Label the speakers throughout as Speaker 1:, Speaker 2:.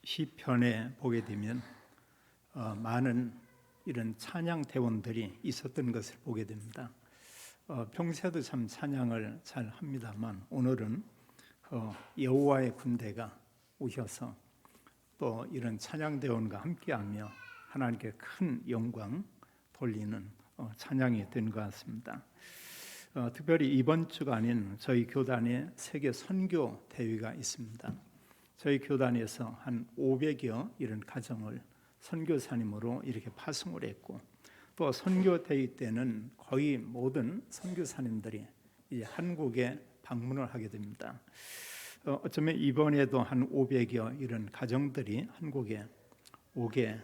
Speaker 1: 시편에 보게 되면 많은 이런 찬양 대원들이 있었던 것을 보게 됩니다. 평소에도 참 찬양을 잘 합니다만 오늘은 여호와의 군대가 오셔서 또 이런 찬양 대원과 함께하며 하나님께 큰 영광 돌리는 찬양이 된 것 같습니다. 특별히 이번 주간인 저희 교단에 세계 선교 대회가 있습니다. 저희 교단에서 한 500여 이런 가정을 선교사님으로 이렇게 파송을 했고, 또 선교 대회 때는 거의 모든 선교사님들이 이제 한국에 방문을 하게 됩니다. 어쩌면 이번에도 한 500여 이런 가정들이 한국에 오게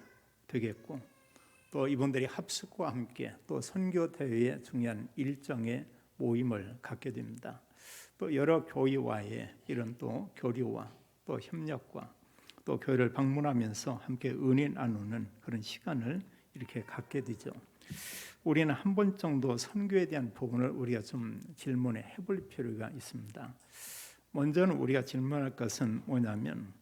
Speaker 1: 되겠고, 또 이분들이 합숙과 함께 또 선교 대회의 중요한 일정에 모임을 갖게 됩니다. 또 여러 교회와의 이런 또 교류와 또 협력과 또 교회를 방문하면서 함께 은혜 나누는 그런 시간을 이렇게 갖게 되죠. 우리는 한 번 정도 선교에 대한 부분을 우리가 좀 질문해 볼 필요가 있습니다. 먼저는 우리가 질문할 것은 뭐냐면,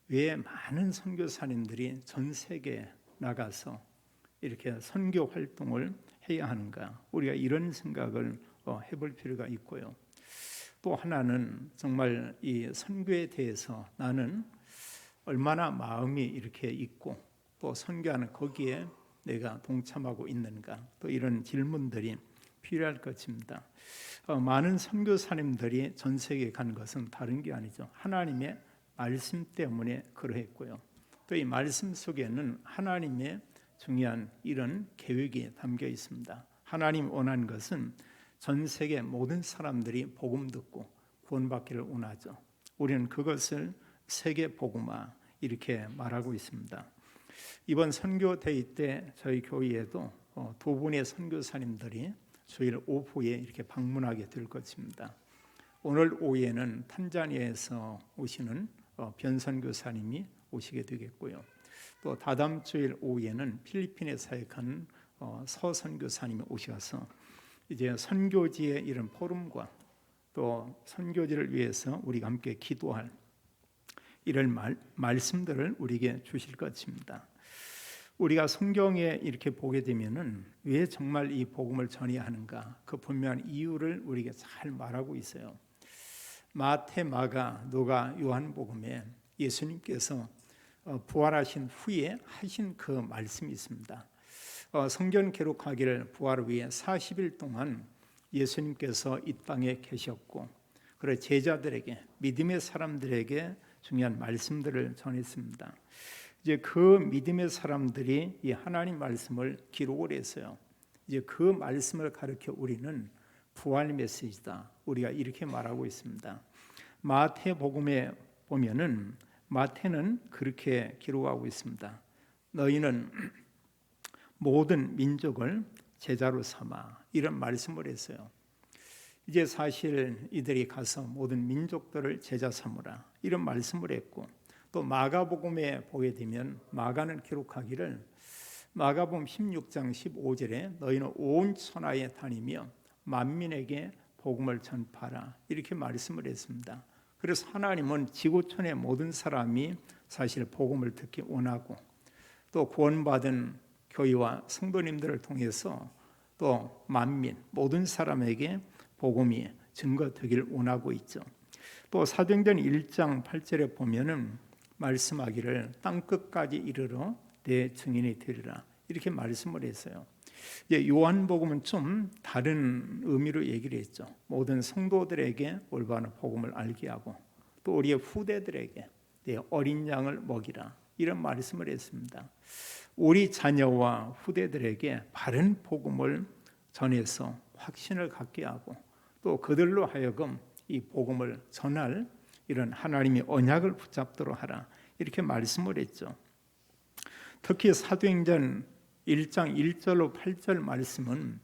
Speaker 1: 왜 많은 선교사님들이 전 세계에 나가서 이렇게 선교 활동을 해야 하는가? 우리가 이런 생각을 해볼 필요가 있고요. 또 하나는 정말 이 선교에 대해서 나는 얼마나 마음이 이렇게 있고 또 선교하는 거기에 내가 동참하고 있는가? 또 이런 질문들이 필요할 것입니다. 많은 선교사님들이 전 세계에 간 것은 다른 게 아니죠. 하나님의 말씀 때문에 그러했고요. 또 이 말씀 속에는 하나님의 중요한 이런 계획이 담겨 있습니다. 하나님 원하는 것은 전 세계 모든 사람들이 복음 듣고 구원받기를 원하죠. 우리는 그것을 세계 복음화 이렇게 말하고 있습니다. 이번 선교 대회 때 저희 교회에도 두 분의 선교사님들이 주일 오후에 이렇게 방문하게 될 것입니다. 오늘 오후에는 탄자니아에서 오시는 변 선교사님이 오시게 되겠고요. 또 다다음 주일 오후에는 필리핀에 사역하는 서 선교사님이 오셔서 이제 선교지의 이런 포럼과 또 선교지를 위해서 우리가 함께 기도할 이런 말씀들을 우리에게 주실 것입니다. 우리가 성경에 이렇게 보게 되면은 왜 정말 이 복음을 전해야 하는가, 그 분명한 이유를 우리에게 잘 말하고 있어요. 마태, 마가, 누가, 요한복음에 예수님께서 부활하신 후에 하신 그 말씀이 있습니다. 성경 기록하기를 부활 후에 40일 동안 예수님께서 이 땅에 계셨고, 그래 제자들에게, 믿음의 사람들에게 중요한 말씀들을 전했습니다. 이제 그 믿음의 사람들이 이 하나님 말씀을 기록을 했어요. 이제 그 말씀을 가르쳐 우리는 부활 메시지다, 우리가 이렇게 말하고 있습니다. 마태복음에 보면은 마태는 그렇게 기록하고 있습니다. 너희는 모든 민족을 제자로 삼아, 이런 말씀을 했어요. 이제 사실 이들이 가서 모든 민족들을 제자 삼으라, 이런 말씀을 했고, 또 마가복음에 보게 되면 마가는 기록하기를 마가복음 16장 15절에 너희는 온 천하에 다니며 만민에게 복음을 전파하라, 이렇게 말씀을 했습니다. 그래서 하나님은 지구촌의 모든 사람이 사실 복음을 듣기 원하고, 또 구원받은 교회와 성도님들을 통해서 또 만민 모든 사람에게 복음이 증거되기를 원하고 있죠. 또 사도행전 1장 8절에 보면은 말씀하기를 땅끝까지 이르러 내 증인이 되리라, 이렇게 말씀을 했어요. 이제 요한복음은 좀 다른 의미로 얘기를 했죠. 모든 성도들에게 올바른 복음을 알게 하고, 또 우리의 후대들에게 내 어린 양을 먹이라, 이런 말씀을 했습니다. 우리 자녀와 후대들에게 바른 복음을 전해서 확신을 갖게 하고, 또 그들로 하여금 이 복음을 전할 이런 하나님의 언약을 붙잡도록 하라, 이렇게 말씀을 했죠. 특히 사도행전 1장 1절로 8절 말씀은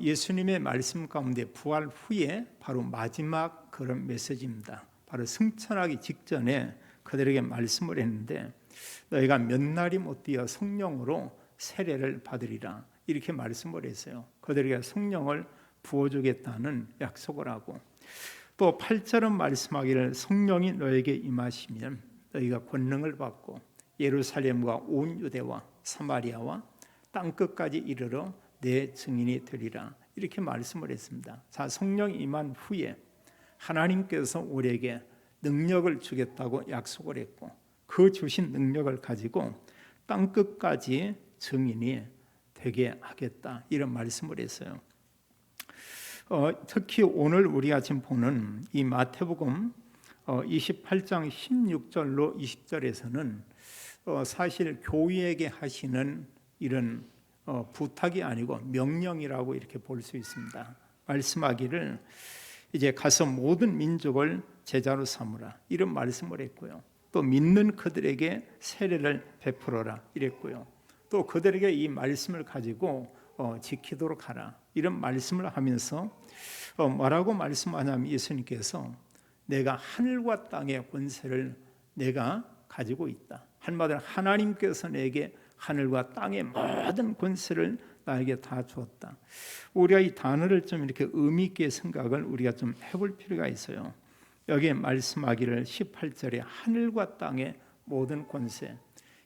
Speaker 1: 예수님의 말씀 가운데 부활 후에 바로 마지막 그런 메시지입니다. 바로 승천하기 직전에 그들에게 말씀을 했는데, 너희가 몇 날이 못 되어 성령으로 세례를 받으리라, 이렇게 말씀을 했어요. 그들에게 성령을 부어주겠다는 약속을 하고, 또 8절은 말씀하기를 성령이 너에게 임하시면 너희가 권능을 받고 예루살렘과 온 유대와 사마리아와 땅끝까지 이르러 내 증인이 되리라. 이렇게 말씀을 했습니다. 자, 성령이 임한 후에 하나님께서 우리에게 능력을 주겠다고 약속을 했고 그 주신 능력을 가지고 땅끝까지 증인이 되게 하겠다. 이런 말씀을 했어요. 특히 오늘 우리가 지금 보는 이 마태복음 28장 16절로 20절에서는 사실 교회에게 하시는 이런 부탁이 아니고 명령이라고 이렇게 볼 수 있습니다. 말씀하기를 이제 가서 모든 민족을 제자로 삼으라 이런 말씀을 했고요. 또 믿는 그들에게 세례를 베풀어라 이랬고요. 또 그들에게 이 말씀을 가지고 지키도록 하라 이런 말씀을 하면서 뭐라고 말씀하냐면 예수님께서 내가 하늘과 땅의 권세를 내가 가지고 있다. 한마디로 하나님께서 내게 하늘과 땅의 모든 권세를 나에게 다 주었다. 우리가 이 단어를 좀 이렇게 의미 있게 생각을 우리가 좀 해볼 필요가 있어요. 여기에 말씀하기를 18절에 하늘과 땅의 모든 권세,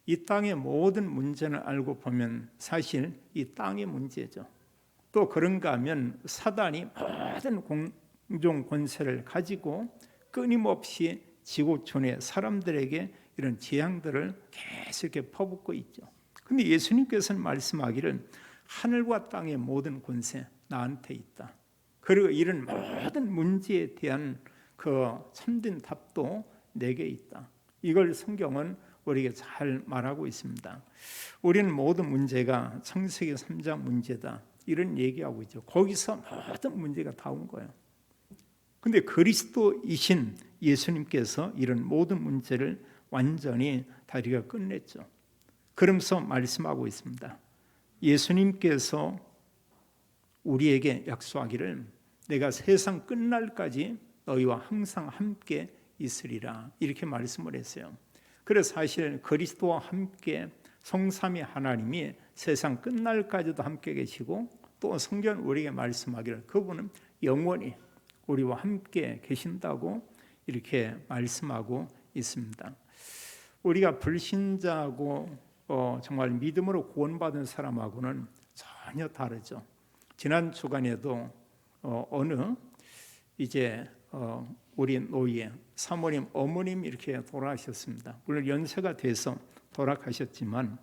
Speaker 1: 이 땅의 모든 문제는 알고 보면 사실 이 땅의 문제죠. 또 그런가 하면 사단이 모든 공중 권세를 가지고 끊임없이 지구촌의 사람들에게 이런 재앙들을 계속 이렇게 퍼붓고 있죠. 근데 예수님께서는 말씀하기를 하늘과 땅의 모든 권세 나한테 있다. 그리고 이런 모든 문제에 대한 그 참된 답도 내게 있다. 이걸 성경은 우리에게 잘 말하고 있습니다. 우리는 모든 문제가 창세기 3장 문제다. 이런 얘기하고 있죠. 거기서 모든 문제가 다 온 거예요. 근데 그리스도이신 예수님께서 이런 모든 문제를 완전히 다리가 끝냈죠. 그러면서 말씀하고 있습니다. 예수님께서 우리에게 약속하기를 내가 세상 끝날까지 너희와 항상 함께 있으리라 이렇게 말씀을 했어요. 그래서 사실 그리스도와 함께 성삼위 하나님이 세상 끝날까지도 함께 계시고 또 성경 우리에게 말씀하기를 그분은 영원히 우리와 함께 계신다고 이렇게 말씀하고 있습니다. 우리가 불신자하고 정말 믿음으로 구원받은 사람하고는 전혀 다르죠. 지난 주간에도 어느 이제 우리 노예 사모님 어머님 이렇게 돌아가셨습니다. 물론 연세가 돼서 돌아가셨지만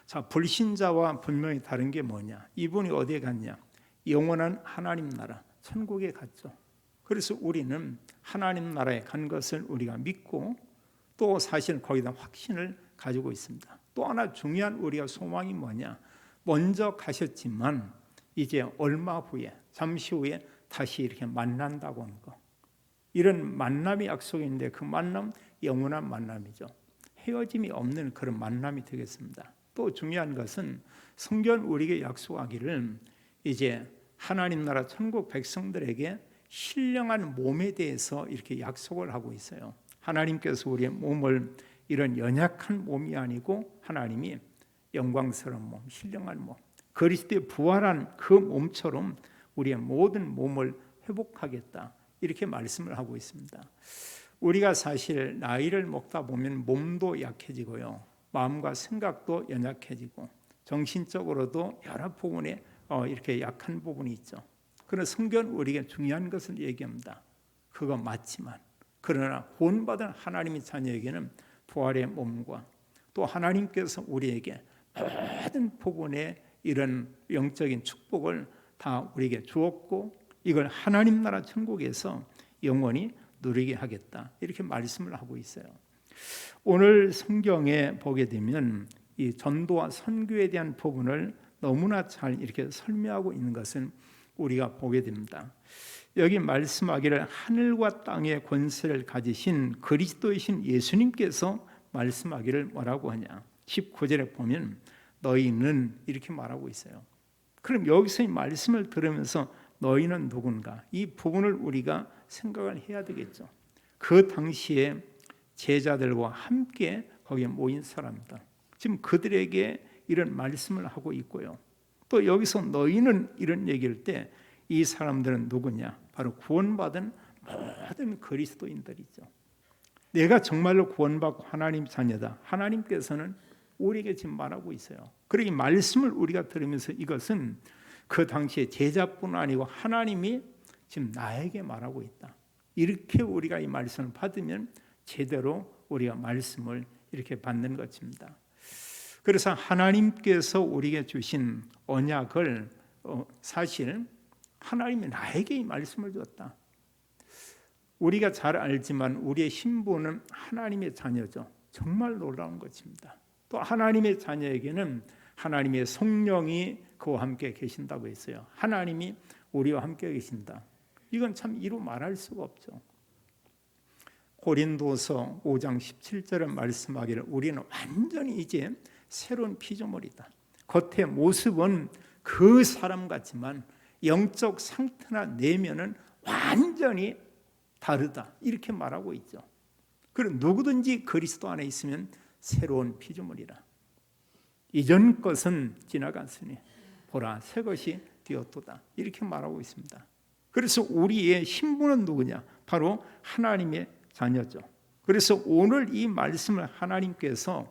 Speaker 1: 자 불신자와 분명히 다른 게 뭐냐? 이분이 어디에 갔냐? 영원한 하나님 나라 천국에 갔죠. 그래서 우리는 하나님 나라에 간 것을 우리가 믿고 또 사실 거기다 확신을 가지고 있습니다. 또 하나 중요한 우리가 소망이 뭐냐? 먼저 가셨지만 이제 얼마 후에 잠시 후에 다시 이렇게 만난다고 하는 거. 이런 만남이 약속이 있는데 그 만남 영원한 만남이죠. 헤어짐이 없는 그런 만남이 되겠습니다. 또 중요한 것은 성경 우리에게 약속하기를 이제 하나님 나라 천국 백성들에게 신령한 몸에 대해서 이렇게 약속을 하고 있어요. 하나님께서 우리의 몸을 이런 연약한 몸이 아니고 하나님이 영광스러운 몸, 신령한 몸, 그리스도의 부활한 그 몸처럼 우리의 모든 몸을 회복하겠다 이렇게 말씀을 하고 있습니다. 우리가 사실 나이를 먹다 보면 몸도 약해지고요, 마음과 생각도 연약해지고 정신적으로도 여러 부분에 이렇게 약한 부분이 있죠. 그러나 성경 우리에게 중요한 것을 얘기합니다. 그거 맞지만 그러나 구원받은 하나님의 자녀에게는 부활의 몸과 또 하나님께서 우리에게 모든 부분에 이런 영적인 축복을 다 우리에게 주었고 이걸 하나님 나라 천국에서 영원히 누리게 하겠다 이렇게 말씀을 하고 있어요. 오늘 성경에 보게 되면 이 전도와 선교에 대한 부분을 너무나 잘 이렇게 설명하고 있는 것은 우리가 보게 됩니다. 여기 말씀하기를 하늘과 땅의 권세를 가지신 그리스도이신 예수님께서 말씀하기를 뭐라고 하냐? 19절에 보면 너희는 이렇게 말하고 있어요. 그럼 여기서 이 말씀을 들으면서 너희는 누군가? 이 부분을 우리가 생각을 해야 되겠죠. 그 당시에 제자들과 함께 거기에 모인 사람들, 지금 그들에게 이런 말씀을 하고 있고요. 또 여기서 너희는 이런 얘기할 때 이 사람들은 누구냐? 바로 구원받은 모든 그리스도인들이죠. 내가 정말로 구원받고 하나님 자녀다. 하나님께서는 우리에게 지금 말하고 있어요. 그리고 이 말씀을 우리가 들으면서 이것은 그 당시에 제자뿐 아니고 하나님이 지금 나에게 말하고 있다. 이렇게 우리가 이 말씀을 받으면 제대로 우리가 말씀을 이렇게 받는 것입니다. 그래서 하나님께서 우리에게 주신 언약을 사실 하나님이 나에게 이 말씀을 줬다. 우리가 잘 알지만 우리의 신분은 하나님의 자녀죠. 정말 놀라운 것입니다. 또 하나님의 자녀에게는 하나님의 성령이 그와 함께 계신다고 했어요. 하나님이 우리와 함께 계신다. 이건 참 이루 말할 수가 없죠. 고린도서 5장 17절에 말씀하기를 우리는 완전히 이제 새로운 피조물이다. 겉의 모습은 그 사람 같지만 영적 상태나 내면은 완전히 다르다. 이렇게 말하고 있죠. 그럼 누구든지 그리스도 안에 있으면 새로운 피조물이라. 이전 것은 지나갔으니 보라 새 것이 되었도다. 이렇게 말하고 있습니다. 그래서 우리의 신분은 누구냐? 바로 하나님의 자녀죠. 그래서 오늘 이 말씀을 하나님께서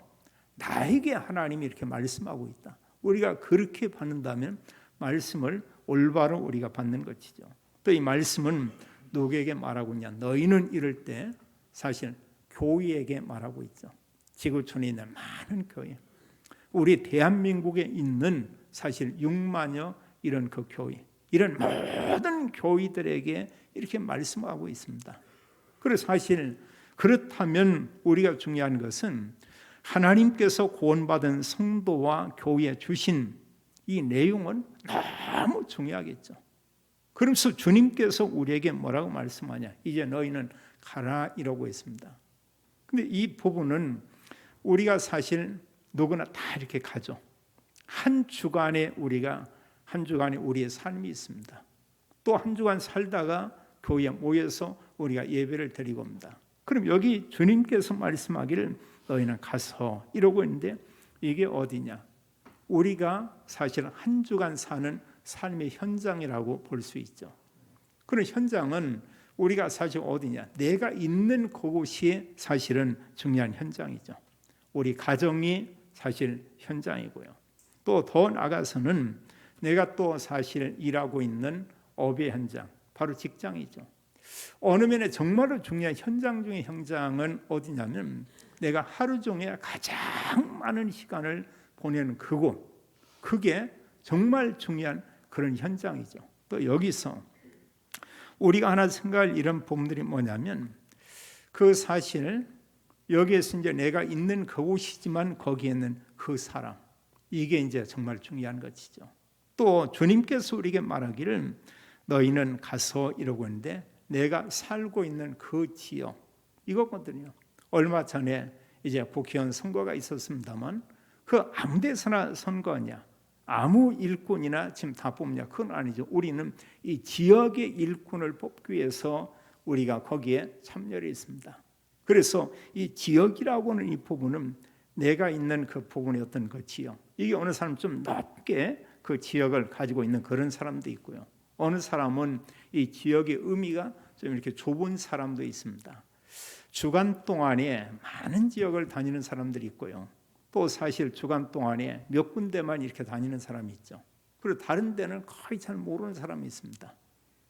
Speaker 1: 나에게 하나님이 이렇게 말씀하고 있다. 우리가 그렇게 받는다면 말씀을 올바로 우리가 받는 것이죠. 또 이 말씀은 누구에게 말하고 있냐? 너희는 이럴 때 사실 교회에게 말하고 있죠. 지구촌에 있는 많은 교회, 우리 대한민국에 있는 사실 6만여 이런 그 교회, 이런 모든 교회들에게 이렇게 말씀하고 있습니다. 그래서 사실 그렇다면 우리가 중요한 것은 하나님께서 구원받은 성도와 교회에 주신 이 내용은 너무 중요하겠죠. 그러면서 주님께서 우리에게 뭐라고 말씀하냐? 이제 너희는 가라 이러고 있습니다. 근데 이 부분은 우리가 사실 누구나 다 이렇게 가죠. 한 주간에 우리의 삶이 있습니다. 또 한 주간 살다가 교회에 모여서 우리가 예배를 드리고 옵니다. 그럼 여기 주님께서 말씀하기를 너희는 가서 이러고 있는데 이게 어디냐? 우리가 사실 한 주간 사는 삶의 현장이라고 볼 수 있죠. 그런 현장은 우리가 사실 어디냐? 내가 있는 그곳이 사실은 중요한 현장이죠. 우리 가정이 사실 현장이고요. 또 더 나아가서는 내가 또 사실 일하고 있는 업의 현장, 바로 직장이죠. 어느 면에 정말로 중요한 현장 중의 현장은 어디냐면 내가 하루 종일 가장 많은 시간을 보내는 그곳, 그게 정말 중요한 그런 현장이죠. 또 여기서 우리가 하나 생각할 이런 부분들이 뭐냐면 그 사실 여기에서 이제 내가 있는 그곳이지만 거기에 있는 그 사람, 이게 이제 정말 중요한 것이죠. 또 주님께서 우리에게 말하기를 너희는 가서 이러고 있는데 내가 살고 있는 그 지역 이거거든요. 얼마 전에 이제 국회의원 선거가 있었습니다만 그 아무 데서나 선거냐, 아무 일꾼이나 지금 다 뽑냐, 그건 아니죠. 우리는 이 지역의 일꾼을 뽑기 위해서 우리가 거기에 참여를 했습니다. 그래서 이 지역이라고 하는 이 부분은 내가 있는 그 부분의 어떤 그 지역, 이게 어느 사람 좀 높게 그 지역을 가지고 있는 그런 사람도 있고요. 어느 사람은 이 지역의 의미가 좀 이렇게 좁은 사람도 있습니다. 주간 동안에 많은 지역을 다니는 사람들이 있고요. 또 사실 주간 동안에 몇 군데만 이렇게 다니는 사람이 있죠. 그리고 다른 데는 거의 잘 모르는 사람이 있습니다.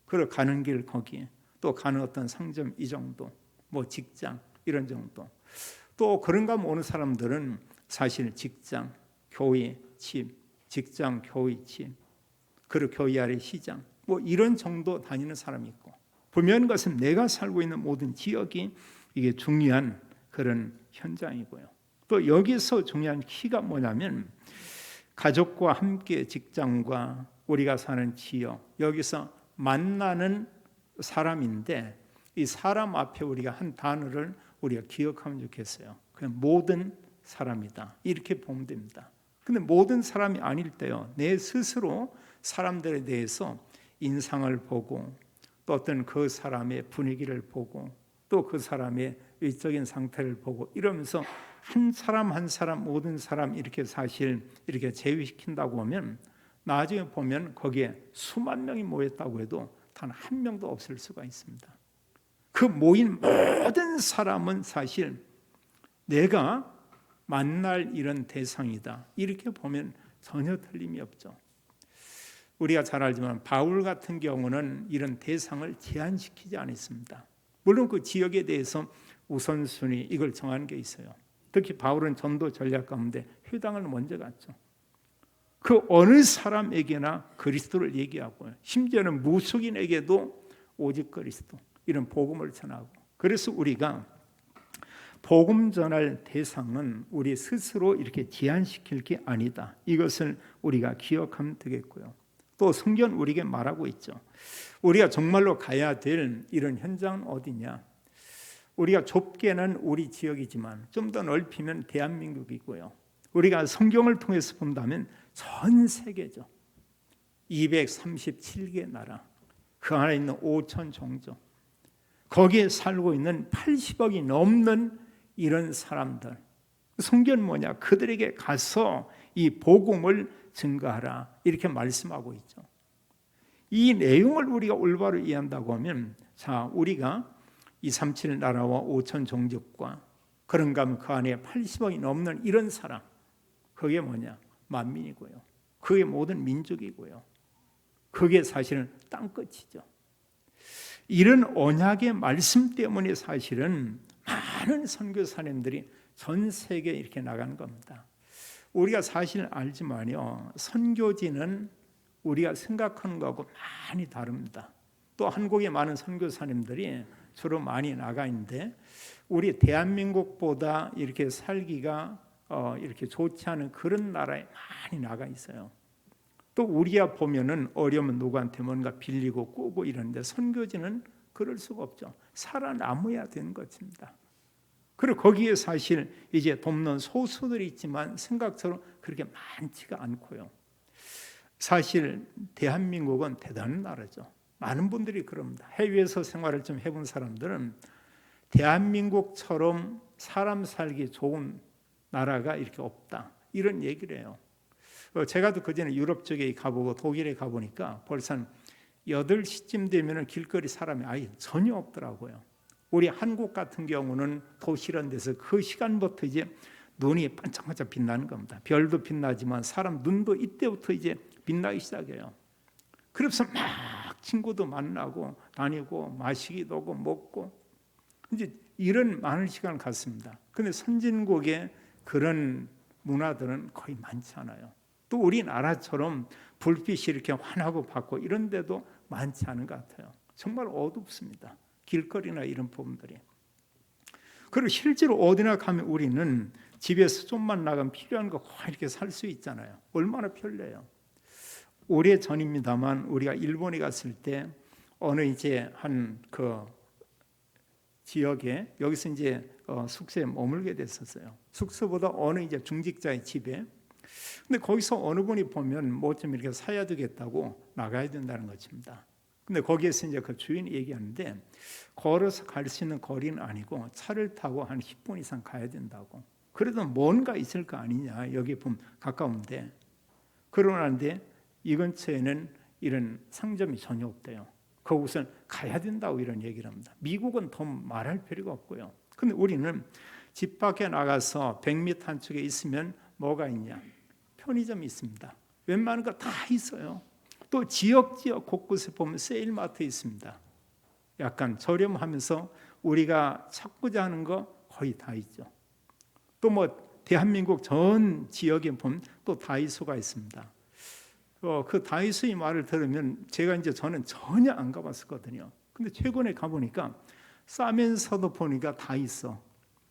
Speaker 1: 그리고 가는 길 거기에 또 가는 어떤 상점 이 정도, 뭐 직장 이런 정도. 또 그런가 하면 어느 사람들은 사실 직장, 교회, 집, 직장, 교회, 집, 그리고 교회 아래 시장, 뭐 이런 정도 다니는 사람이 있고, 분명한 것은 내가 살고 있는 모든 지역이 이게 중요한 그런 현장이고요. 또 여기서 중요한 키가 뭐냐면 가족과 함께 직장과 우리가 사는 지역, 여기서 만나는 사람인데 이 사람 앞에 우리가 한 단어를 우리가 기억하면 좋겠어요. 그냥 모든 사람이다. 이렇게 보면 됩니다. 근데 모든 사람이 아닐 때요, 내 스스로 사람들에 대해서 인상을 보고 또 어떤 그 사람의 분위기를 보고 또 그 사람의 외적인 상태를 보고 이러면서 한 사람 한 사람 모든 사람 이렇게 사실 이렇게 제외시킨다고 하면 나중에 보면 거기에 수만 명이 모였다고 해도 단 한 명도 없을 수가 있습니다. 그 모인 모든 사람은 사실 내가 만날 이런 대상이다. 이렇게 보면 전혀 틀림이 없죠. 우리가 잘 알지만 바울 같은 경우는 이런 대상을 제한시키지 않았습니다. 물론 그 지역에 대해서 우선순위 이걸 정한 게 있어요. 특히 바울은 전도 전략 가운데 회당을 먼저 갔죠. 그 어느 사람에게나 그리스도를 얘기하고요. 심지어는 무속인에게도 오직 그리스도 이런 복음을 전하고. 그래서 우리가 복음 전할 대상은 우리 스스로 이렇게 제한시킬 게 아니다. 이것을 우리가 기억하면 되겠고요. 또 성경은 우리에게 말하고 있죠. 우리가 정말로 가야 될 이런 현장은 어디냐? 우리가 좁게는 우리 지역이지만 좀 더 넓히면 대한민국이고요. 우리가 성경을 통해서 본다면 전 세계죠. 237개 나라, 그 안에 있는 5천 종족, 거기에 살고 있는 80억이 넘는 이런 사람들. 성경은 뭐냐? 그들에게 가서 이 복음을 증거하라 이렇게 말씀하고 있죠. 이 내용을 우리가 올바로 이해한다고 하면, 자, 우리가 237 나라와 5천 종족과 그런가 하면 그 안에 80억이 넘는 이런 사람, 그게 뭐냐? 만민이고요. 그게 모든 민족이고요. 그게 사실은 땅끝이죠. 이런 언약의 말씀 때문에 사실은 많은 선교사님들이 전 세계에 이렇게 나간 겁니다. 우리가 사실 알지만요, 선교지는 우리가 생각하는 것하고 많이 다릅니다. 또 한국에 많은 선교사님들이 주로 많이 나가 있는데, 우리 대한민국보다 이렇게 살기가 이렇게 좋지 않은 그런 나라에 많이 나가 있어요. 또 우리야 보면은 어려우면 누구한테 뭔가 빌리고 꾸고 이러는데, 선교지는 그럴 수가 없죠. 살아남아야 되는 것입니다. 그리고 거기에 사실 이제 돕는 소수들이 있지만 생각처럼 그렇게 많지가 않고요. 사실 대한민국은 대단한 나라죠. 많은 분들이 그럽니다. 해외에서 생활을 좀 해본 사람들은 대한민국처럼 사람 살기 좋은 나라가 이렇게 없다, 이런 얘기를 해요. 제가 또 그전에 유럽 쪽에 가보고 독일에 가보니까 벌써 8시쯤 되면 길거리 사람이 아예 전혀 없더라고요. 우리 한국 같은 경우는 도시 이런 데서 그 시간부터 이제 눈이 반짝반짝 빛나는 겁니다. 별도 빛나지만 사람 눈도 이때부터 이제 빛나기 시작해요. 그래서 막 친구도 만나고 다니고 마시기도 하고 먹고 이제 이런 많은 시간을 갖습니다. 그런데 선진국의 그런 문화들은 거의 많지 않아요. 또 우리나라처럼 불빛이 이렇게 환하고 밝고 이런 데도 많지 않은 것 같아요. 정말 어둡습니다. 길거리나 이런 부분들이. 그리고 실제로 어디나 가면 우리는 집에서 좀만 나가면 필요한 거 이렇게 살 수 있잖아요. 얼마나 편리해요. 오래 전입니다만 우리가 일본에 갔을 때 어느 이제 한 그 지역에 여기서 이제 숙소에 머물게 됐었어요. 숙소보다 어느 이제 중직자의 집에. 근데 거기서 어느 분이 보면 뭐 좀 이렇게 사야 되겠다고 나가야 된다는 것입니다. 근데 거기에서 이제 그 주인이 얘기하는데, 걸어서 갈 수 있는 거리는 아니고 차를 타고 한 10분 이상 가야 된다고. 그래도 뭔가 있을 거 아니냐, 여기 보면 가까운데. 그러는데 이 근처에는 이런 상점이 전혀 없대요. 그곳은 가야 된다고 이런 얘기를 합니다. 미국은 더 말할 필요가 없고요. 근데 우리는 집 밖에 나가서 100m 한쪽에 있으면 뭐가 있냐? 편의점이 있습니다. 웬만한 거 다 있어요. 또 지역 곳곳에 보면 세일마트 있습니다. 약간 저렴하면서 우리가 찾고자 하는 거 거의 다 있죠. 또 뭐 대한민국 전 지역에 보면 또 다이소가 있습니다. 그 다이소의 말을 들으면 저는 전혀 안 가봤었거든요. 근데 최근에 가보니까 싸면서도 보니까 다 있어.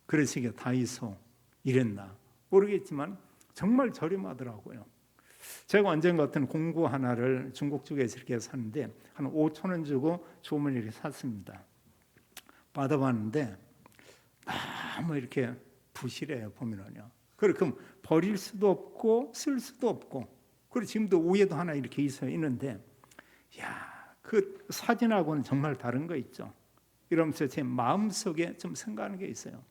Speaker 1: 그래서 이게 다이소 이랬나 모르겠지만 정말 저렴하더라고요. 제가 언젠 같은 공구 하나를 중국 쪽에서 이렇게 샀는데 한 5천 원 주고 주문을 이렇게 샀습니다. 받아봤는데 너무 이렇게 부실해요, 보면은요. 그럼 버릴 수도 없고 쓸 수도 없고. 그리고 지금도 위에도 하나 이렇게 있는데, 그 사진하고는 정말 다른 거 있죠. 이러면서 제 마음속에 좀 생각하는 게 있어요.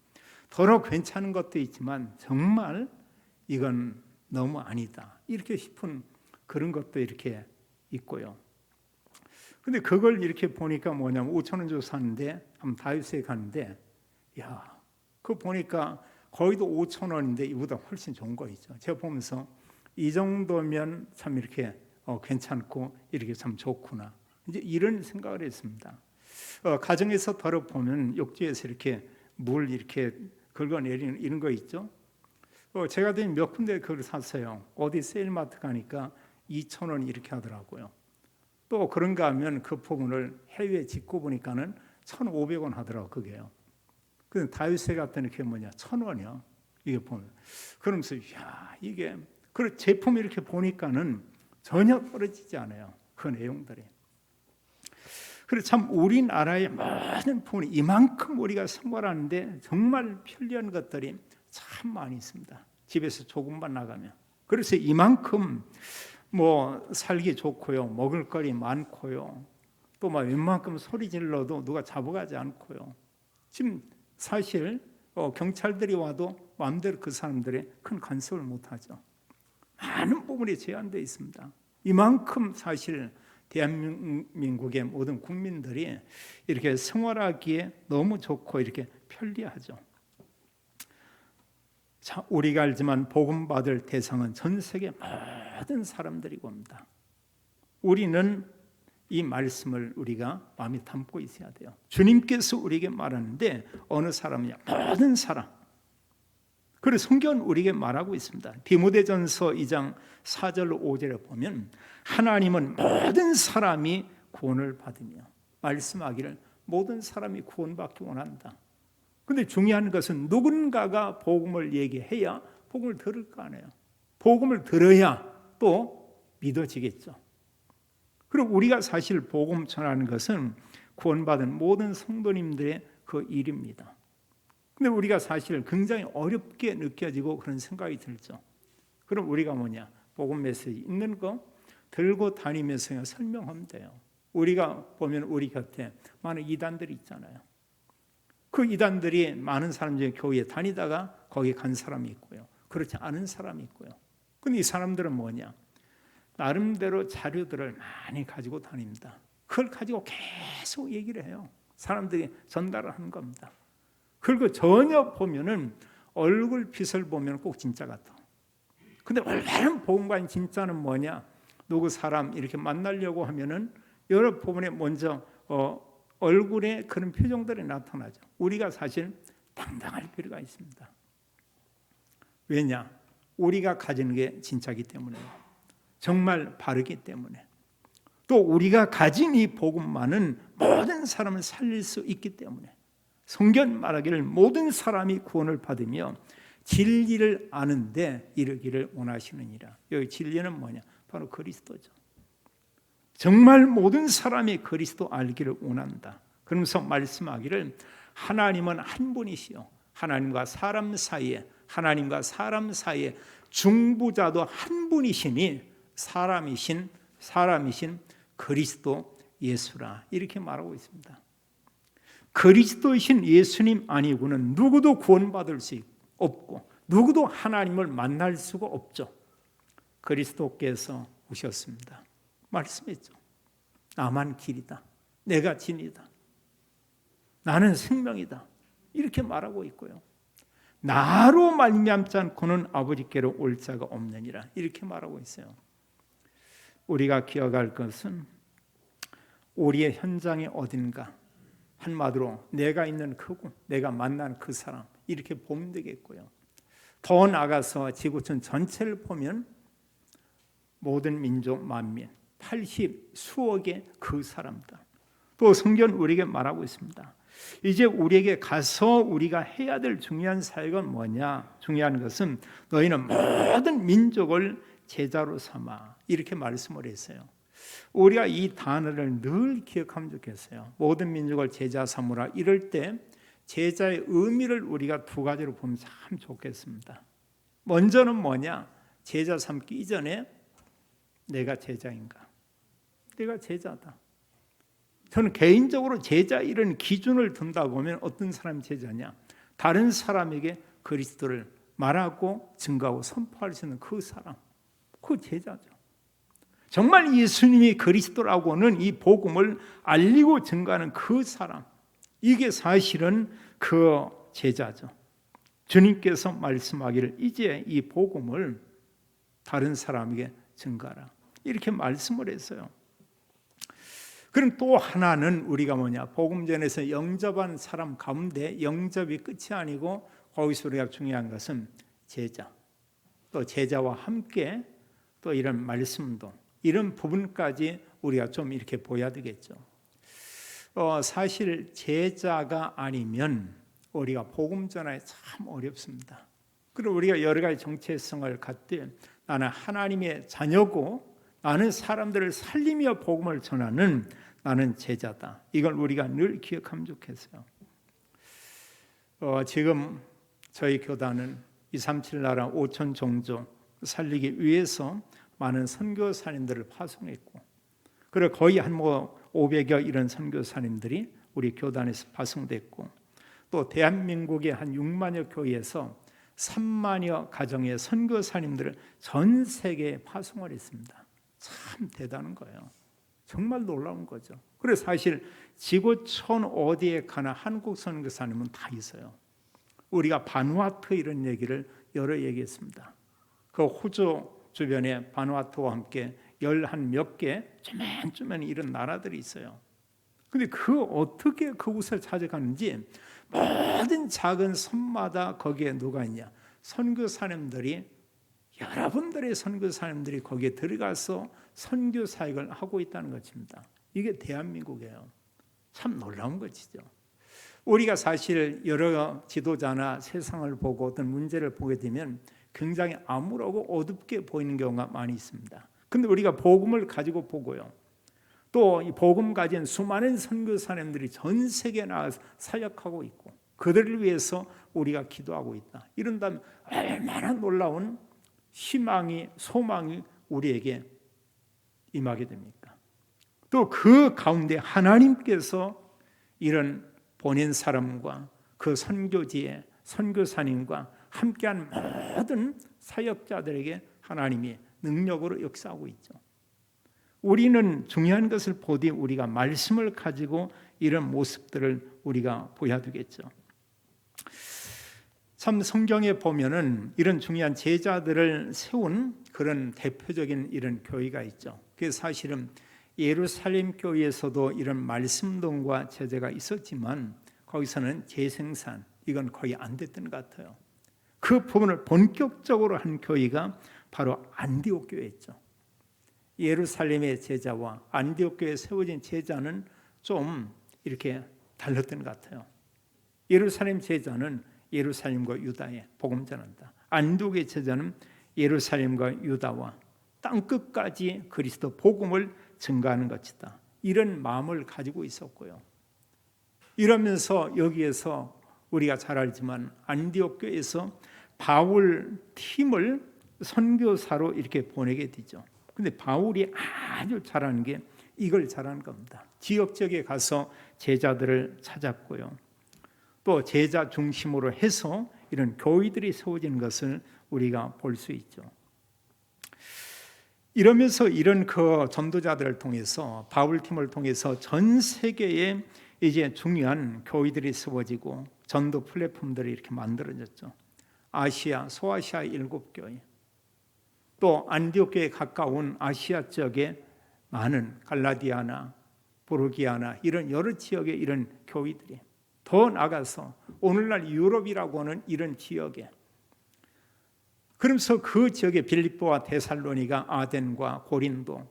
Speaker 1: 더러 괜찮은 것도 있지만 정말 이건 너무 아니다, 이렇게 싶은 그런 것도 이렇게 있고요. 근데 그걸 이렇게 보니까 뭐냐면 5천 원 주고 샀는데 한번 다이소에 갔는데 야, 그거 보니까 거의도 5천 원인데 이보다 훨씬 좋은 거 있죠. 제가 보면서 이 정도면 참 이렇게 괜찮고 이렇게 참 좋구나. 이제 이런 생각을 했습니다. 가정에서 더럽보면 욕조에서 이렇게 물 이렇게 긁어내리는 이런 거 있죠. 제가 몇 군데 그걸 샀어요. 어디 세일마트 가니까 2,000원 이렇게 하더라고요. 또 그런가 하면 그 부분을 해외에 짓고 보니까는 1,500원 하더라고 그게요. 그 다이소에 갔더니 그게 뭐냐 1,000원이요. 이게 보면 그러면서 야 이게 그 제품 이렇게 보니까는 전혀 떨어지지 않아요. 그 내용들이. 그래서 참 우리나라의 모든 부분이 이만큼 우리가 생활하는데 정말 편리한 것들이 참 많이 있습니다. 집에서 조금만 나가면. 그래서 이만큼 뭐 살기 좋고요, 먹을거리 많고요, 또 막 웬만큼 소리 질러도 누가 잡아가지 않고요. 지금 사실 경찰들이 와도 마음대로 그 사람들의 큰 간섭을 못하죠. 많은 부분이 제한되어 있습니다. 이만큼 사실 대한민국의 모든 국민들이 이렇게 생활하기에 너무 좋고 이렇게 편리하죠. 자, 우리가 알지만 복음 받을 대상은 전 세계 모든 사람들이고 합니다. 우리는 이 말씀을 우리가 마음에 담고 있어야 돼요. 주님께서 우리에게 말하는데 어느 사람이냐? 모든 사람. 그래서 성경은 우리에게 말하고 있습니다. 디모데전서 2장 4절 5절에 보면 하나님은 모든 사람이 구원을 받으며 말씀하기를 모든 사람이 구원받기 원한다. 그런데 중요한 것은 누군가가 복음을 얘기해야 복음을 들을 거 아니에요. 복음을 들어야 또 믿어지겠죠. 그리고 우리가 사실 복음 전하는 것은 구원받은 모든 성도님들의 그 일입니다. 근데 우리가 사실 굉장히 어렵게 느껴지고 그런 생각이 들죠. 그럼 우리가 뭐냐? 복음 메시지 있는 거 들고 다니면서 그냥 설명하면 돼요. 우리가 보면 우리 곁에 많은 이단들이 있잖아요. 그 이단들이 많은 사람들이 교회에 다니다가 거기 간 사람이 있고요. 그렇지 않은 사람이 있고요. 근데 이 사람들은 뭐냐? 나름대로 자료들을 많이 가지고 다닙니다. 그걸 가지고 계속 얘기를 해요. 사람들이 전달을 하는 겁니다. 그리고 전혀 보면은 얼굴빛을 보면 꼭 진짜 같아. 근데 올바른 복음과의 진짜는 뭐냐? 누구 사람 이렇게 만나려고 하면은 여러 부분에 먼저 얼굴에 그런 표정들이 나타나죠. 우리가 사실 당당할 필요가 있습니다. 왜냐? 우리가 가지는 게 진짜이기 때문에요. 정말 바르기 때문에. 또 우리가 가진 이 복음만은 모든 사람을 살릴 수 있기 때문에. 성경 말하기를 모든 사람이 구원을 받으며 진리를 아는데 이르기를 원하시느니라. 여기 진리는 뭐냐? 바로 그리스도죠. 정말 모든 사람이 그리스도 알기를 원한다. 그러면서 말씀하기를 하나님은 한 분이시요 하나님과 사람 사이에 중보자도 한 분이시니 사람이신 그리스도 예수라. 이렇게 말하고 있습니다. 그리스도이신 예수님 아니고는 누구도 구원받을 수 없고 누구도 하나님을 만날 수가 없죠. 그리스도께서 오셨습니다. 말씀했죠. 나만 길이다. 내가 진이다. 나는 생명이다. 이렇게 말하고 있고요. 나로 말미암지 않고는 아버지께로 올 자가 없느니라. 이렇게 말하고 있어요. 우리가 기억할 것은 우리의 현장에 어딘가 한마디로 내가 있는 그곳, 내가 만난 그 사람 이렇게 보면 되겠고요. 더 나아가서 지구촌 전체를 보면 모든 민족 만민 80수억의 그 사람들. 또 성경 우리에게 말하고 있습니다. 이제 우리에게 가서 우리가 해야 될 중요한 사역은 뭐냐? 중요한 것은 너희는 모든 민족을 제자로 삼아 이렇게 말씀을 했어요. 우리가 이 단어를 늘 기억하면 좋겠어요. 모든 민족을 제자 삼으라. 이럴 때 제자의 의미를 우리가 두 가지로 보면 참 좋겠습니다. 먼저는 뭐냐? 제자 삼기 이전에 내가 제자인가? 내가 제자다. 저는 개인적으로 제자 이런 기준을 둔다 보면 어떤 사람이 제자냐? 다른 사람에게 그리스도를 말하고 증거하고 선포할 수 있는 그 사람, 그 제자죠. 정말 예수님이 그리스도라고는 이 복음을 알리고 증거하는 그 사람, 이게 사실은 그 제자죠. 주님께서 말씀하기를 이제 이 복음을 다른 사람에게 증거하라, 이렇게 말씀을 했어요. 그럼 또 하나는 우리가 뭐냐, 복음전에서 영접한 사람 가운데 영접이 끝이 아니고 거기서 우리가 중요한 것은 제자, 또 제자와 함께 또 이런 말씀도, 이런 부분까지 우리가 좀 이렇게 보여야 되겠죠. 사실 제자가 아니면 우리가 복음 전하기 참 어렵습니다. 그리고 우리가 여러 가지 정체성을 갖되 나는 하나님의 자녀고 나는 사람들을 살리며 복음을 전하는 나는 제자다, 이걸 우리가 늘 기억하면 좋겠어요. 지금 저희 교단은 237 나라 5천 종족 살리기 위해서 많은 선교사님들을 파송했고, 그리고 거의 한 500여 이런 선교사님들이 우리 교단에서 파송됐고, 또 대한민국의 한 6만여 교회에서 3만여 가정의 선교사님들을 전 세계에 파송을 했습니다. 참 대단한 거예요. 정말 놀라운 거죠. 그래서 사실 지구촌 어디에 가나 한국 선교사님은 다 있어요. 우리가 바누아투 이런 얘기를 여러 얘기했습니다. 그 호주 주변에 바누아투와 함께 11몇 개 쪼맨쪼맨 이런 나라들이 있어요. 근데 어떻게 그곳을 찾아가는지 모든 작은 섬마다 거기에 누가 있냐, 선교사님들이, 여러분들의 선교사님들이 거기에 들어가서 선교 사역을 하고 있다는 것입니다. 이게 대한민국이에요. 참 놀라운 것이죠. 우리가 사실 여러 지도자나 세상을 보고 어떤 문제를 보게 되면 굉장히 암울하고 어둡게 보이는 경우가 많이 있습니다. 근데 우리가 복음을 가지고 보고요, 또 이 복음 가진 수많은 선교사님들이 전 세계에 나가서 사역하고 있고 그들을 위해서 우리가 기도하고 있다, 이런다면 얼마나 놀라운 희망이, 소망이 우리에게 임하게 됩니까? 또 그 가운데 하나님께서 이런 보낸 사람과 그 선교지의 선교사님과 함께한 모든 사역자들에게 하나님이 능력으로 역사하고 있죠. 우리는 중요한 것을 보되 우리가 말씀을 가지고 이런 모습들을 우리가 보여야 되겠죠. 참 성경에 보면은 이런 중요한 제자들을 세운 그런 대표적인 이런 교회가 있죠. 그게 사실은 예루살렘 교회에서도 이런 말씀동과 제자가 있었지만 거기서는 재생산, 이건 거의 안 됐던 것 같아요. 그 부분을 본격적으로 한 교회가 바로 안디옥 교회였죠. 예루살렘의 제자와 안디옥 교회에 세워진 제자는 좀 이렇게 달랐던 것 같아요. 예루살렘 제자는 예루살렘과 유다에 복음 전한다. 안디옥의 제자는 예루살렘과 유다와 땅끝까지 그리스도 복음을 증거하는 것이다, 이런 마음을 가지고 있었고요. 이러면서 여기에서 우리가 잘 알지만 안디옥 교회에서 바울 팀을 선교사로 이렇게 보내게 되죠. 근데 바울이 아주 잘하는 게 이걸 잘하는 겁니다. 지역지역에 가서 제자들을 찾았고요, 또 제자 중심으로 해서 이런 교회들이 세워지는 것을 우리가 볼 수 있죠. 이러면서 이런 그 전도자들을 통해서, 바울 팀을 통해서 전 세계에 이제 중요한 교회들이 세워지고 전도 플랫폼들이 이렇게 만들어졌죠. 아시아, 소아시아 7교회, 또 안디옥 교회에 가까운 아시아 지역에 많은 갈라디아나, 부르기아나 이런 여러 지역의 이런 교회들이, 더 나가서 오늘날 유럽이라고 하는 이런 지역에, 그러면서 그 지역의 빌립보와 데살로니가, 아덴과 고린도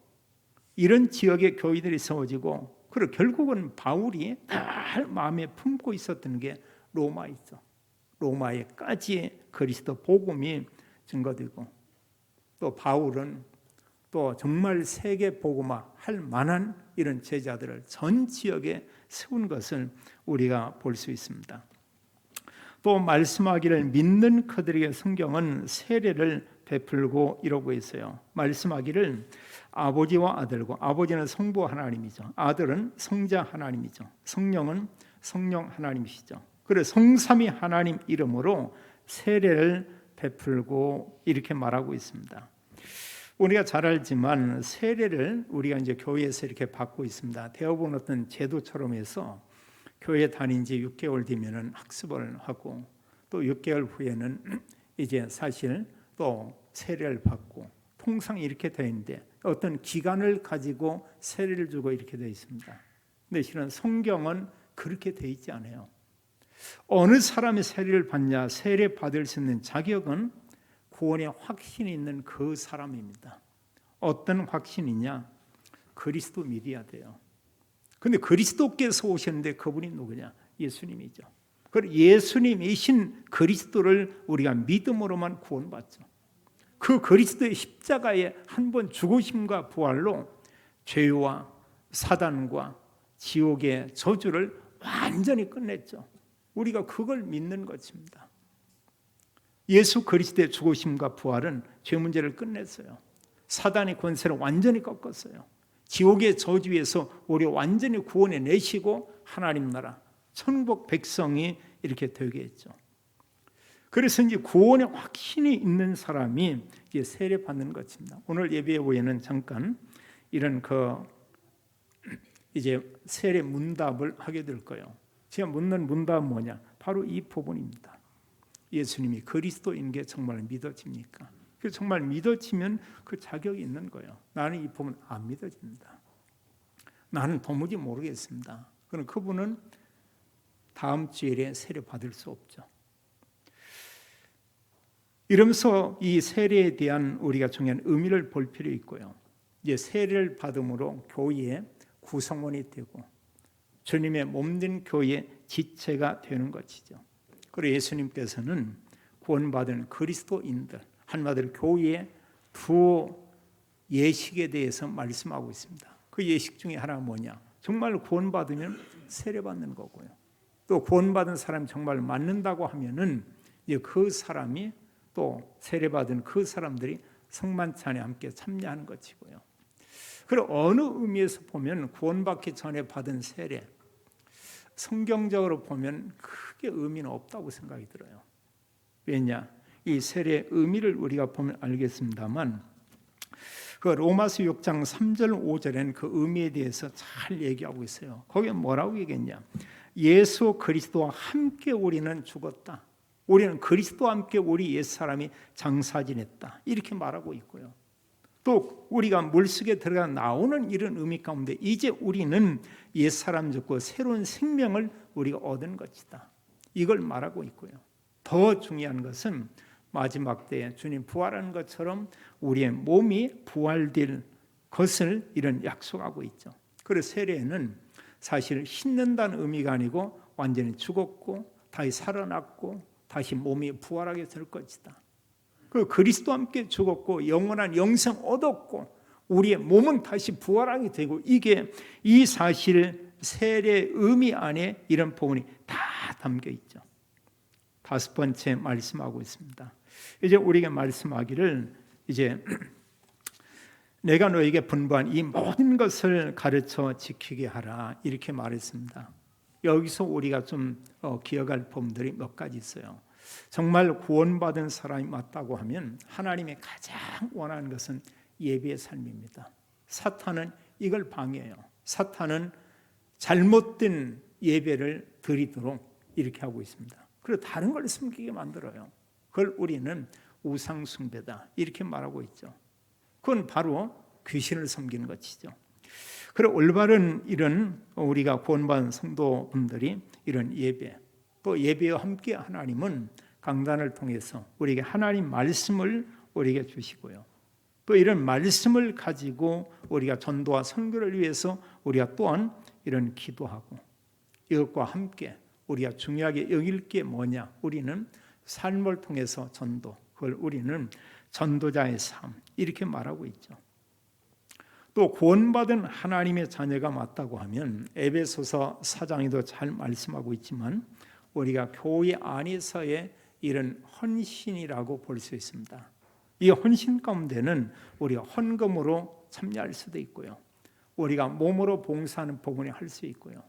Speaker 1: 이런 지역의 교회들이 세워지고, 그리고 결국은 바울이 늘 마음에 품고 있었던 게 로마이죠. 로마에까지 그리스도 복음이 증거되고, 또 바울은 또 정말 세계 복음화 할 만한 이런 제자들을 전 지역에 세운 것을 우리가 볼 수 있습니다. 또 말씀하기를 믿는 그들에게 성경은 세례를 베풀고 이러고 있어요. 말씀하기를 아버지와 아들고, 아버지는 성부 하나님이죠, 아들은 성자 하나님이죠, 성령은 성령 하나님이시죠. 그래서 성삼위 하나님 이름으로 세례를 베풀고 이렇게 말하고 있습니다. 우리가 잘 알지만 세례를 우리가 이제 교회에서 이렇게 받고 있습니다. 대업은 어떤 제도처럼 해서 교회 다닌 지 6개월 뒤면은 학습을 하고 또 6개월 후에는 이제 사실 또 세례를 받고 통상 이렇게 되어 있는데 어떤 기간을 가지고 세례를 주고 이렇게 되어 있습니다. 근데 실은 성경은 그렇게 되어 있지 않아요. 어느 사람이 세례를 받냐, 세례 받을 수 있는 자격은 구원의 확신이 있는 그 사람입니다. 어떤 확신이냐? 그리스도 믿어야 돼요. 근데 그리스도께서 오셨는데 그분이 누구냐? 예수님이죠. 그리고 예수님이신 그리스도를 우리가 믿음으로만 구원받죠. 그 그리스도의 십자가의 한 번 죽으심과 부활로 죄와 사단과 지옥의 저주를 완전히 끝냈죠. 우리가 그걸 믿는 것입니다. 예수 그리스도의 죽으심과 부활은 죄 문제를 끝냈어요. 사단의 권세를 완전히 꺾었어요. 지옥의 저주에서 우리 완전히 구원해 내시고 하나님 나라, 천국 백성이 이렇게 되게 했죠. 그래서 이제 구원의 확신이 있는 사람이 이제 세례 받는 것입니다. 오늘 예배 후에는 잠깐 이런 이제 세례 문답을 하게 될 거예요. 제가 묻는 문답은 뭐냐? 바로 이 부분입니다. 예수님이 그리스도인 게 정말 믿어집니까? 정말 믿어지면 그 자격이 있는 거예요. 나는 이 부분 안 믿어집니다. 나는 도무지 모르겠습니다. 그럼 그분은 다음 주일에 세례 받을 수 없죠. 이러면서 이 세례에 대한 우리가 중요한 의미를 볼 필요 있고요. 이제 세례를 받음으로 교회의 구성원이 되고 주님의 몸된 교회의 지체가 되는 것이죠. 그리고 예수님께서는 구원받은 그리스도인들, 한마디로 교회의 두 예식에 대해서 말씀하고 있습니다. 그 예식 중에 하나가 뭐냐? 정말 구원받으면 세례받는 거고요. 또 구원받은 사람이 정말 맞는다고 하면은 이제 그 사람이 또 세례받은 그 사람들이 성만찬에 함께 참여하는 것이고요. 그리고 어느 의미에서 보면 구원받기 전에 받은 세례, 성경적으로 보면 크게 의미는 없다고 생각이 들어요. 왜냐? 이 세례의 의미를 우리가 보면 알겠습니다만 그 로마서 6장 3절 5절에는 그 의미에 대해서 잘 얘기하고 있어요. 거기에 뭐라고 얘기했냐? 예수 그리스도와 함께 우리는 죽었다. 우리는 그리스도와 함께 우리 옛사람이 장사 지냈다. 이렇게 말하고 있고요. 또 우리가 물속에 들어가 나오는 이런 의미 가운데 이제 우리는 옛사람 죽고 새로운 생명을 우리가 얻은 것이다. 이걸 말하고 있고요. 더 중요한 것은 마지막 때에 주님 부활하는 것처럼 우리의 몸이 부활될 것을 이런 약속하고 있죠. 그래서 세례는 사실 씻는다는 의미가 아니고 완전히 죽었고 다시 살아났고 다시 몸이 부활하게 될 것이다. 그 그리스도와 함께 죽었고 영원한 영생 얻었고 우리의 몸은 다시 부활하게 되고 이게 이 사실 세례 의미 안에 이런 부분이 다 담겨 있죠. 다섯 번째 말씀하고 있습니다. 이제 우리에게 말씀하기를 이제 내가 너에게 분부한 이 모든 것을 가르쳐 지키게 하라 이렇게 말했습니다. 여기서 우리가 좀 기억할 부분들이 몇 가지 있어요. 정말 구원받은 사람이 맞다고 하면 하나님이 가장 원하는 것은 예배의 삶입니다. 사탄은 이걸 방해해요. 사탄은 잘못된 예배를 드리도록 이렇게 하고 있습니다. 그리고 다른 걸 숨기게 만들어요. 그걸 우리는 우상 숭배다 이렇게 말하고 있죠. 그건 바로 귀신을 섬기는 것이죠. 그리고 올바른 이런 우리가 구원받은 성도분들이 이런 예배 또 예배와 함께 하나님은 강단을 통해서 우리에게 하나님 말씀을 우리에게 주시고요. 또 이런 말씀을 가지고 우리가 전도와 선교를 위해서 우리가 또한 이런 기도하고 이것과 함께 우리가 중요하게 여길 게 뭐냐? 우리는 삶을 통해서 전도, 그걸 우리는 전도자의 삶 이렇게 말하고 있죠. 또 구원받은 하나님의 자녀가 맞다고 하면 에베소서 4장에도 잘 말씀하고 있지만 우리가 교회 안에서의 이런 헌신이라고 볼 수 있습니다. 이 헌신 가운데는 우리가 헌금으로 참여할 수도 있고요. 우리가 몸으로 봉사하는 부분이 할 수 있고요.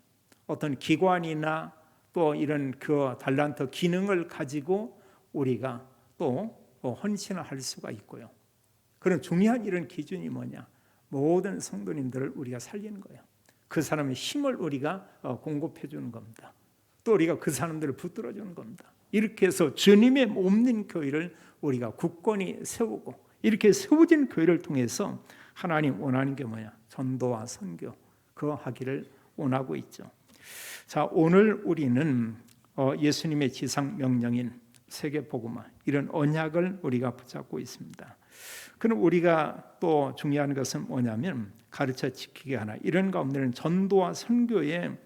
Speaker 1: 어떤 기관이나 또 이런 그 달란트 기능을 가지고 우리가 또 헌신을 할 수가 있고요. 그런 중요한 이런 기준이 뭐냐? 모든 성도님들을 우리가 살리는 거예요. 그 사람의 힘을 우리가 공급해 주는 겁니다. 또 우리가 그 사람들을 붙들어 주는 겁니다. 이렇게 해서 주님의 몸된 교회를 우리가 굳건히 세우고, 이렇게 세워진 교회를 통해서 하나님 원하는 게 뭐냐? 전도와 선교, 그거 하기를 원하고 있죠. 자, 오늘 우리는 예수님의 지상 명령인 세계 복음화, 이런 언약을 우리가 붙잡고 있습니다. 그럼 우리가 또 중요한 것은 뭐냐면 가르쳐 지키게 하나, 이런 가운데는 전도와 선교에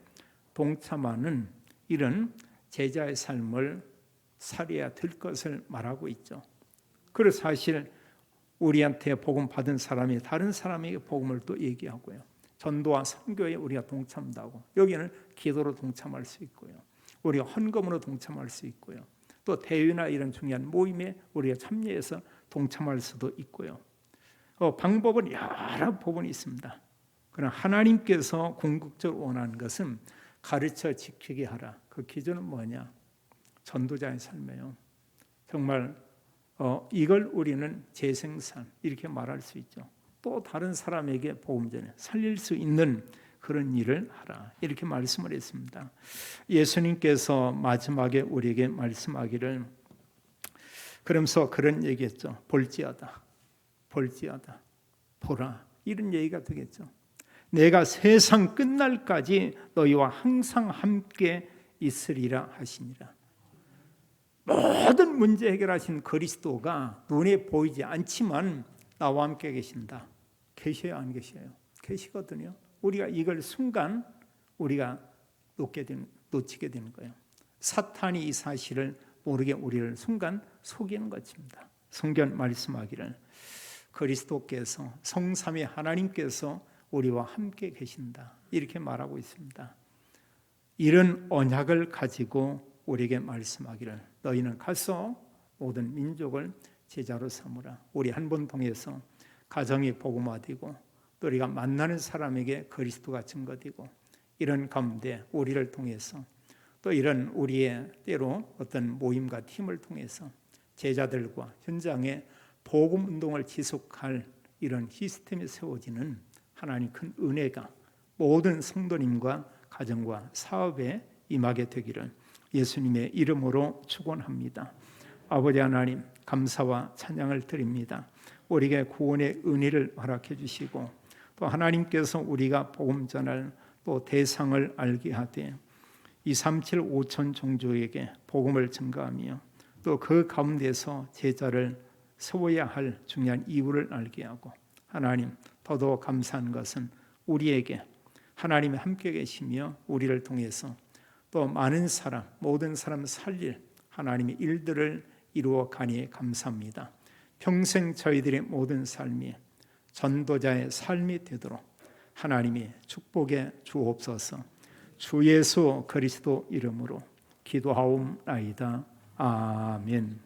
Speaker 1: 동참하는 이런 제자의 삶을 살아야 될 것을 말하고 있죠. 그래서 사실 우리한테 복음 받은 사람이 다른 사람에게 복음을 또 얘기하고요. 전도와 선교에 우리가 동참하고, 여기는 기도로 동참할 수 있고요. 우리가 헌금으로 동참할 수 있고요. 또 대회나 이런 중요한 모임에 우리가 참여해서 동참할 수도 있고요. 방법은 여러 부분이 있습니다. 그러나 하나님께서 궁극적으로 원하는 것은 가르쳐 지키게 하라. 그 기준은 뭐냐? 전도자의 삶이에요. 정말 이걸 우리는 재생산, 이렇게 말할 수 있죠. 또 다른 사람에게 복음 전해 살릴 수 있는 그런 일을 하라, 이렇게 말씀을 했습니다. 예수님께서 마지막에 우리에게 말씀하기를, 그러면서 그런 얘기했죠. 볼지어다, 볼지어다, 보라, 이런 얘기가 되겠죠. 내가 세상 끝날까지 너희와 항상 함께 있으리라 하시니라. 모든 문제 해결하신 그리스도가 눈에 보이지 않지만 나와 함께 계신다. 계셔요, 안 계셔요? 계시거든요. 우리가 이걸 순간 우리가 놓치게 되는 거예요. 사탄이 이 사실을 모르게 우리를 순간 속이는 것입니다. 성경 말씀하기를 그리스도께서, 성삼위 하나님께서 우리와 함께 계신다, 이렇게 말하고 있습니다. 이런 언약을 가지고 우리에게 말씀하기를, 너희는 가서 모든 민족을 제자로 삼으라. 우리 한 번 통해서 가정이 복음화되고, 또 우리가 만나는 사람에게 그리스도가 증거되고, 이런 가운데 우리를 통해서, 또 이런 우리의 때로 어떤 모임과 팀을 통해서 제자들과 현장에 복음 운동을 지속할 이런 시스템이 세워지는 하나님 큰 은혜가 모든 성도님과 가정과 사업에 임하게 되기를 예수님의 이름으로 축원합니다. 아버지 하나님, 감사와 찬양을 드립니다. 우리에게 구원의 은혜를 허락해 주시고, 또 하나님께서 우리가 복음 전할 또 대상을 알게 하되 237 5천 종족에게 복음을 증거하며, 또 그 가운데서 제자를 세워야 할 중요한 이유를 알게 하고, 하나님, 더더욱 감사한 것은 우리에게 하나님이 함께 계시며 우리를 통해서 또 많은 사람, 모든 사람 살릴 하나님의 일들을 이루어 가니 감사합니다. 평생 저희들의 모든 삶이 전도자의 삶이 되도록 하나님이 축복해 주옵소서. 주 예수 그리스도 이름으로 기도하옵나이다. 아멘.